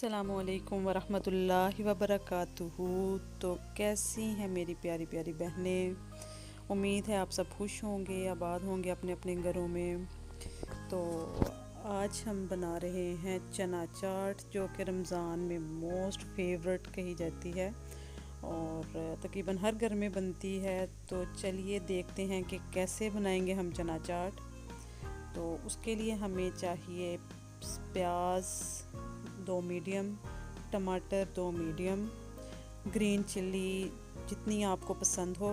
अस्सलामुअलैकुम वरहमतुल्लाहि वबरकातुहू। तो कैसी हैं मेरी प्यारी प्यारी बहनें। उम्मीद है आप सब खुश होंगे, आबाद होंगे अपने अपने घरों में। तो आज हम बना रहे हैं चना चाट, जो कि रमज़ान में मोस्ट फेवरेट कही जाती है और तकरीबन हर घर में बनती है। तो चलिए देखते हैं कि कैसे बनाएंगे हम चना चाट। तो उसके लिए हमें चाहिए प्याज 2 मीडियम, टमाटर 2 मीडियम, ग्रीन चिल्ली जितनी आपको पसंद हो।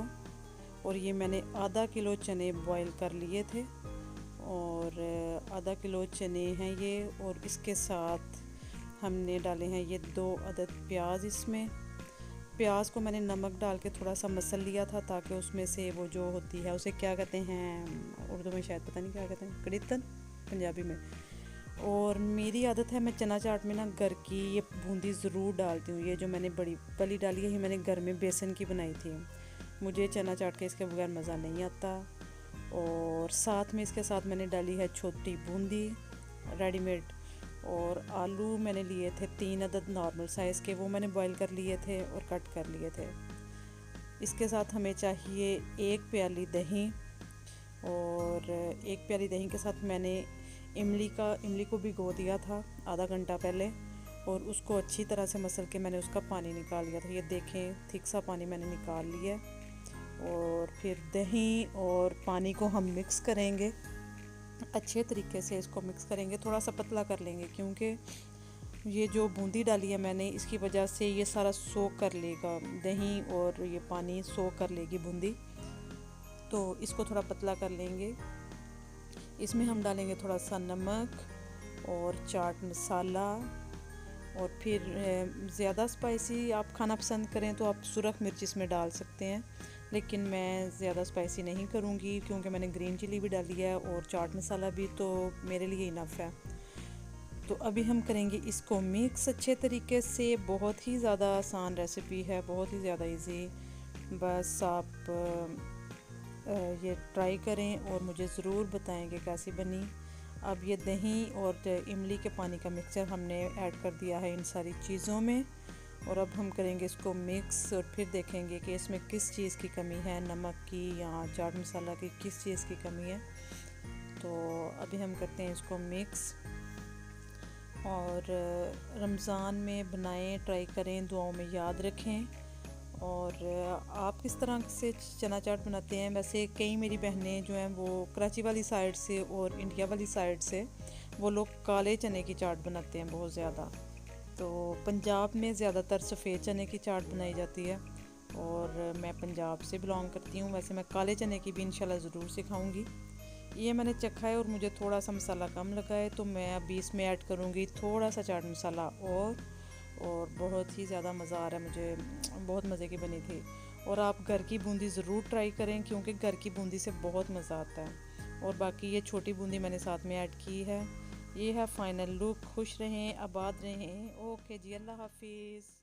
और ये मैंने आधा किलो चने बॉईल कर लिए थे और आधा किलो चने हैं ये। और इसके साथ हमने डाले हैं ये 2 अदद प्याज। इसमें प्याज को मैंने नमक डाल के थोड़ा सा मसल लिया था, ताकि उसमें से वो जो होती है उसे क्या कहते हैं उर्दू में, शायद पता नहीं क्या कहते हैं, कड़ीतन पंजाबी में। और मेरी आदत है मैं चना चाट में ना घर की ये बूंदी ज़रूर डालती हूँ। ये जो मैंने बड़ी वाली डाली है, ये मैंने घर में बेसन की बनाई थी। मुझे चना चाट के इसके बगैर मज़ा नहीं आता। और साथ में इसके साथ मैंने डाली है छोटी बूंदी रेडीमेड। और आलू मैंने लिए थे 3 अदद नॉर्मल साइज़ के, वो मैंने बॉईल कर लिए थे और कट कर लिए थे। इसके साथ हमें चाहिए 1 प्याली दही। और 1 प्याली दही के साथ मैंने इमली को भिगो दिया था आधा घंटा पहले, और उसको अच्छी तरह से मसल के मैंने उसका पानी निकाल लिया था। ये देखें, थिक सा पानी मैंने निकाल लिया। और फिर दही और पानी को हम मिक्स करेंगे, अच्छे तरीके से इसको मिक्स करेंगे। थोड़ा सा पतला कर लेंगे, क्योंकि ये जो बूंदी डाली है मैंने, इसकी वजह से ये सारा सोख कर लेगा, दही और ये पानी सोख कर लेगी बूंदी। तो इसको थोड़ा पतला कर लेंगे। इसमें हम डालेंगे थोड़ा सा नमक और चाट मसाला। और फिर ज़्यादा स्पाइसी आप खाना पसंद करें तो आप सुरख मिर्च इसमें डाल सकते हैं, लेकिन मैं ज़्यादा स्पाइसी नहीं करूँगी क्योंकि मैंने ग्रीन चिली भी डाली है और चाट मसाला भी, तो मेरे लिए इनफ है। तो अभी हम करेंगे इसको मिक्स अच्छे तरीके से। बहुत ही ज़्यादा आसान रेसिपी है, बहुत ही ज़्यादा इजी। बस आप ये ट्राई करें और मुझे ज़रूर बताएं कि कैसी बनी। अब ये दही और इमली के पानी का मिक्सचर हमने ऐड कर दिया है इन सारी चीज़ों में। और अब हम करेंगे इसको मिक्स और फिर देखेंगे कि इसमें किस चीज़ की कमी है, नमक की या चाट मसाला की, किस चीज़ की कमी है। तो अभी हम करते हैं इसको मिक्स। और रमज़ान में बनाएं, ट्राई करें, दुआओं में याद रखें। और आप किस तरह से चना चाट बनाते हैं? वैसे कई मेरी बहनें जो हैं वो कराची वाली साइड से और इंडिया वाली साइड से, वो लोग काले चने की चाट बनाते हैं बहुत ज़्यादा। तो पंजाब में ज़्यादातर सफ़ेद चने की चाट बनाई जाती है और मैं पंजाब से बिलोंग करती हूँ। वैसे मैं काले चने की भी इंशाल्लाह ज़रूर सिखाऊंगी। ये मैंने चखा है और मुझे थोड़ा सा मसाला कम लगा है, तो मैं अभी इसमें ऐड करूँगी थोड़ा सा चाट मसाला। और बहुत ही ज़्यादा मज़ा आ रहा है मुझे, बहुत मज़े की बनी थी। और आप घर की बूंदी ज़रूर ट्राई करें, क्योंकि घर की बूंदी से बहुत मज़ा आता है। और बाकी ये छोटी बूंदी मैंने साथ में ऐड की है। ये है फ़ाइनल लुक। खुश रहें, आबाद रहें। ओके जी, अल्लाह हाफिज़।